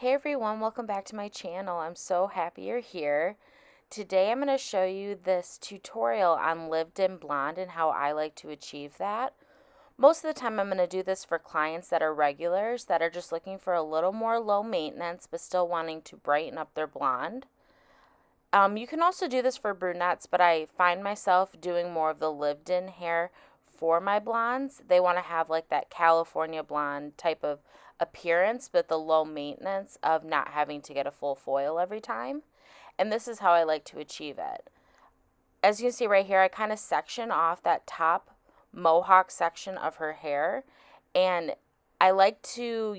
Hey everyone, welcome back to my channel. I'm so happy you're here. Today I'm going to show you this tutorial on lived-in blonde and how I like to achieve that. Most of the time I'm going to do this for clients that are regulars that are just looking for a little more low maintenance but still wanting to brighten up their blonde. You can also do this for brunettes, but I find myself doing more of the lived-in hair for my blondes. They want to have like that California blonde type of appearance, but the low maintenance of not having to get a full foil every time. And this is how I like to achieve it. As you can see right here, I kind of section off that top mohawk section of her hair, and I like to,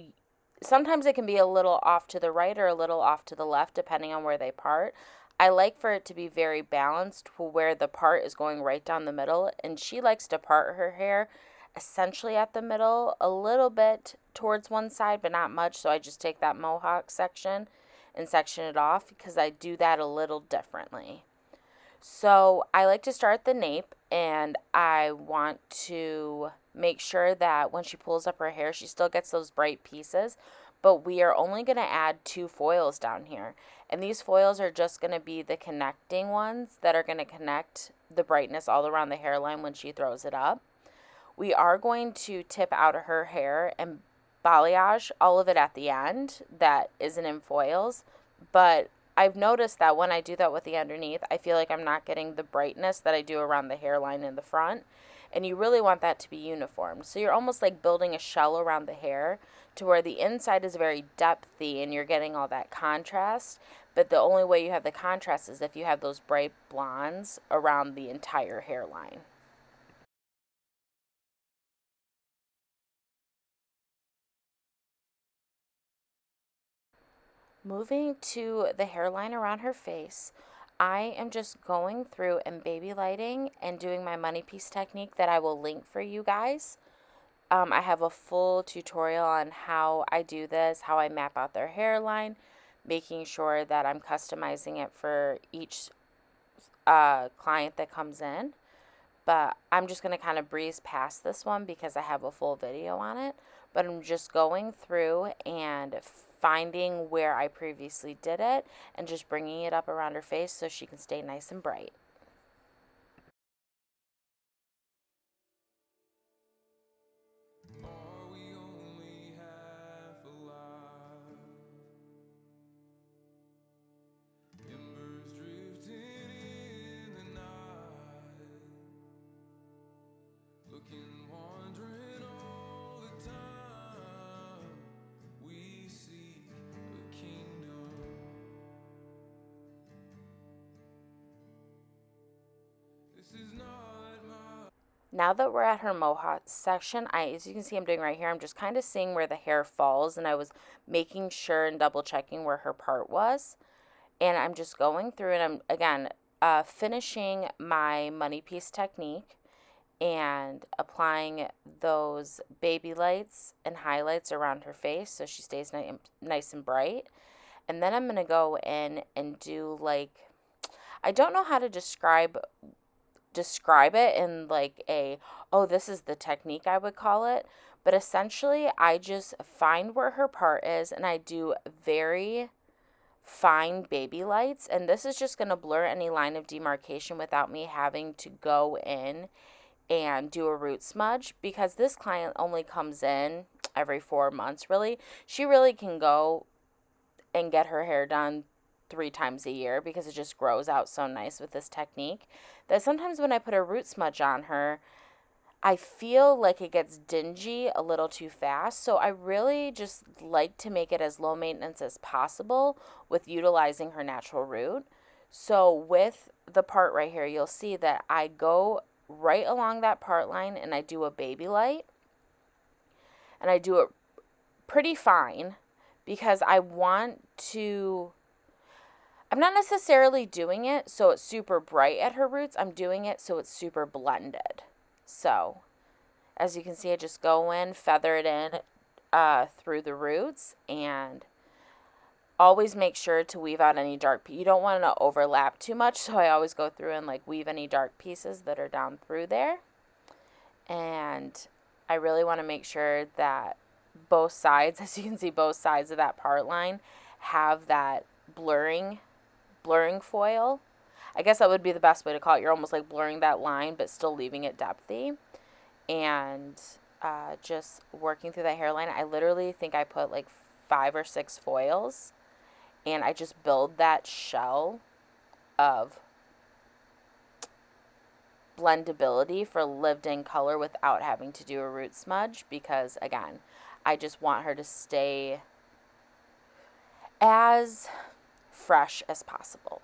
sometimes it can be a little off to the right or a little off to the left depending on where they part. I like for it to be very balanced where the part is going right down the middle, and she likes to part her hair essentially at the middle, a little bit towards one side but not much, so I just take that mohawk section and section it off because I do that a little differently. So I like to start at the nape, and I want to make sure that when she pulls up her hair, she still gets those bright pieces, but we are only going to add 2 foils down here. And these foils are just going to be the connecting ones that are going to connect the brightness all around the hairline when she throws it up. We are going to tip out of her hair and balayage all of it at the end that isn't in foils, but I've noticed that when I do that with the underneath, I feel like I'm not getting the brightness that I do around the hairline in the front, and you really want that to be uniform. So you're almost like building a shell around the hair to where the inside is very depthy and you're getting all that contrast, but the only way you have the contrast is if you have those bright blondes around the entire hairline. Moving to the hairline around her face, I am just going through and baby lighting and doing my money piece technique that I will link for you guys. I have a full tutorial on how I do this, how I map out their hairline, making sure that I'm customizing it for each client that comes in. But I'm just going to kind of breeze past this one because I have a full video on it. But I'm just going through and finding where I previously did it and just bringing it up around her face so she can stay nice and bright. Now that we're at her mohawk section, as you can see I'm doing right here, I'm just kind of seeing where the hair falls, and I was making sure and double checking where her part was. And I'm just going through and I'm, again, finishing my money piece technique and applying those baby lights and highlights around her face so she stays nice and bright. And then I'm going to go in and do like, I don't know how to describe it in like a, oh, this is the technique I would call it, but essentially I just find where her part is and I do very fine baby lights, and this is just going to blur any line of demarcation without me having to go in and do a root smudge, because this client only comes in every 4 months really. She really can go and get her hair done 3 times a year because it just grows out so nice with this technique that sometimes when I put a root smudge on her, I feel like it gets dingy a little too fast. So I really just like to make it as low maintenance as possible with utilizing her natural root. So with the part right here, you'll see that I go right along that part line and I do a baby light. And I do it pretty fine because I want to, I'm not necessarily doing it so it's super bright at her roots. I'm doing it so it's super blended. So, as you can see, I just go in, feather it in through the roots, and always make sure to weave out any dark pieces. You don't want to overlap too much, so I always go through and like weave any dark pieces that are down through there. And I really want to make sure that both sides, as you can see, both sides of that part line have that blurring foil. I guess that would be the best way to call it. You're almost like blurring that line, but still leaving it depthy. And just working through that hairline. I literally think I put like 5 or 6 foils, and I just build that shell of blendability for lived in color without having to do a root smudge, because again, I just want her to stay as fresh as possible.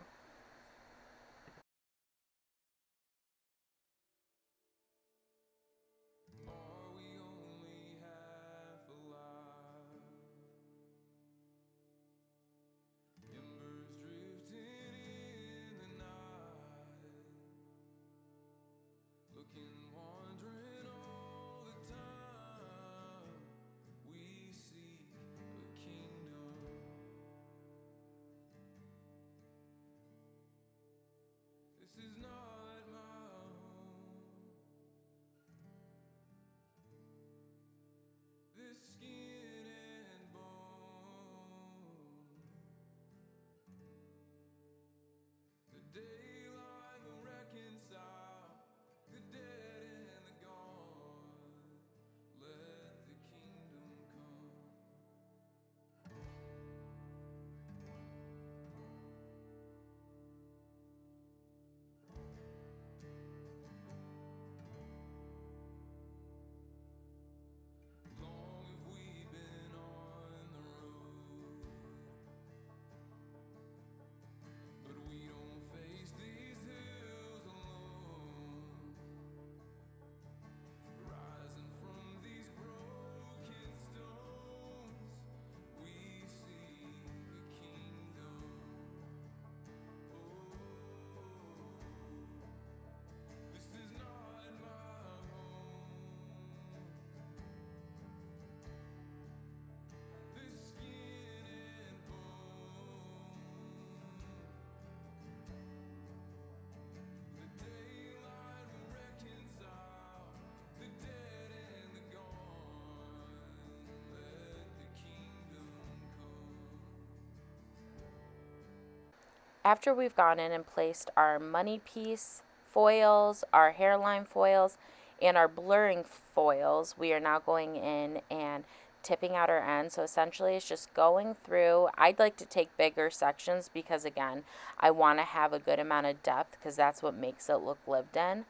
After we've gone in and placed our money piece foils, our hairline foils, and our blurring foils, we are now going in and tipping out our ends. So essentially it's just going through. I'd like to take bigger sections because again, I want to have a good amount of depth because that's what makes it look lived in.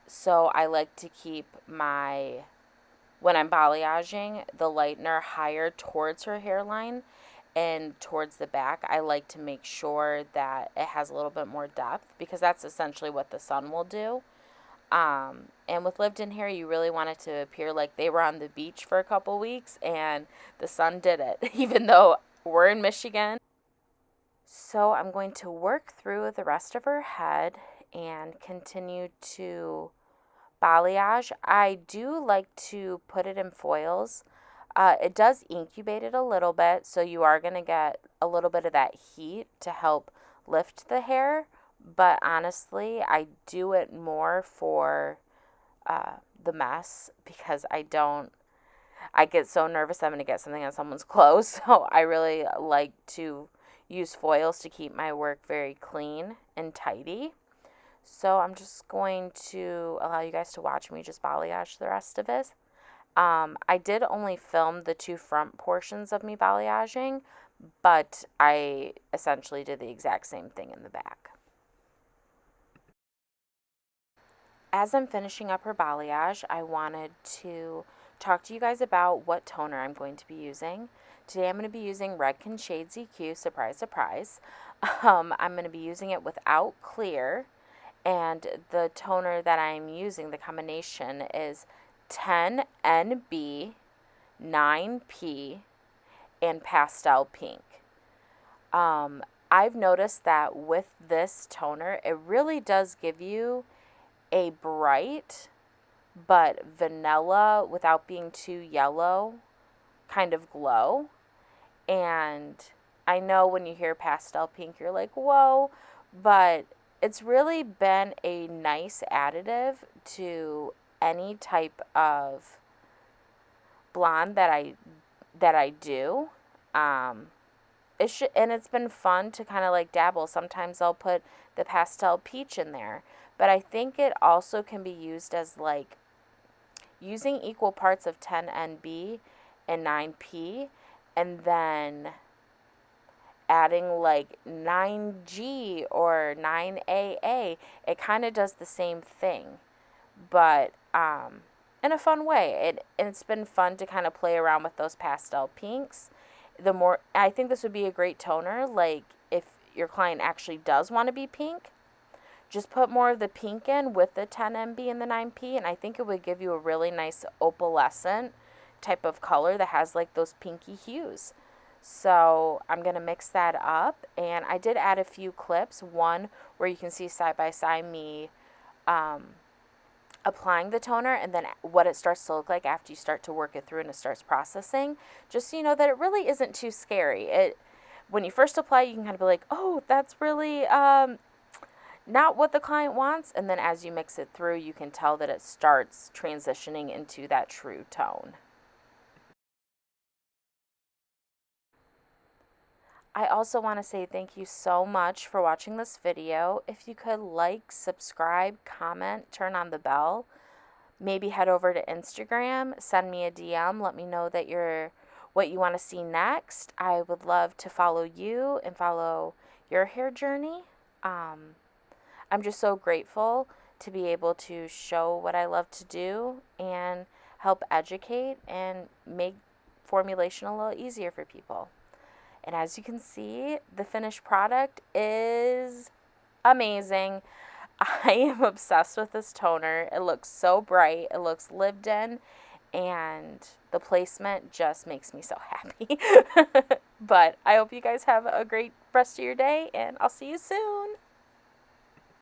So I like to keep when I'm balayaging, the lightener higher towards her hairline and towards the back. I like to make sure that it has a little bit more depth because that's essentially what the sun will do. And with lived in hair, you really want it to appear like they were on the beach for a couple weeks and the sun did it, even though we're in Michigan. So I'm going to work through the rest of her head and continue to balayage. I do like to put it in foils. It does incubate it a little bit, so you are going to get a little bit of that heat to help lift the hair. But honestly, I do it more for the mess because I get so nervous I'm going to get something on someone's clothes. So I really like to use foils to keep my work very clean and tidy. So I'm just going to allow you guys to watch me just balayage the rest of this. I did only film the 2 front portions of me balayaging, but I essentially did the exact same thing in the back. As I'm finishing up her balayage, I wanted to talk to you guys about what toner I'm going to be using. Today I'm going to be using Redken Shades EQ, surprise, surprise. I'm going to be using it without clear, and the toner that I'm using, the combination, is 10NB, 9P, and Pastel Pink. I've noticed that with this toner, it really does give you a bright but vanilla without being too yellow kind of glow. And I know when you hear pastel pink, you're like, whoa, but it's really been a nice additive to any type of blonde that I do. And it's been fun to kind of like dabble. Sometimes I'll put the pastel peach in there, but I think it also can be used as like using equal parts of 10NB and 9P, and then adding like 9G or 9AA. It kind of does the same thing, but in a fun way. It's been fun to kind of play around with those pastel pinks. I think this would be a great toner, like if your client actually does want to be pink, just put more of the pink in with the 10MB and the 9P, and I think it would give you a really nice opalescent type of color that has like those pinky hues. So I'm going to mix that up, and I did add a few clips, one where you can see side by side me applying the toner, and then what it starts to look like after you start to work it through and it starts processing, just so you know that it really isn't too scary. When you first apply, you can kind of be like, oh, that's really not what the client wants, and then as you mix it through, you can tell that it starts transitioning into that true tone. I also want to say thank you so much for watching this video. If you could like, subscribe, comment, turn on the bell, maybe head over to Instagram, send me a DM, let me know that what you want to see next. I would love to follow you and follow your hair journey. I'm just so grateful to be able to show what I love to do and help educate and make formulation a little easier for people. And as you can see, the finished product is amazing. I am obsessed with this toner. It looks so bright. It looks lived in. And the placement just makes me so happy. But I hope you guys have a great rest of your day, and I'll see you soon.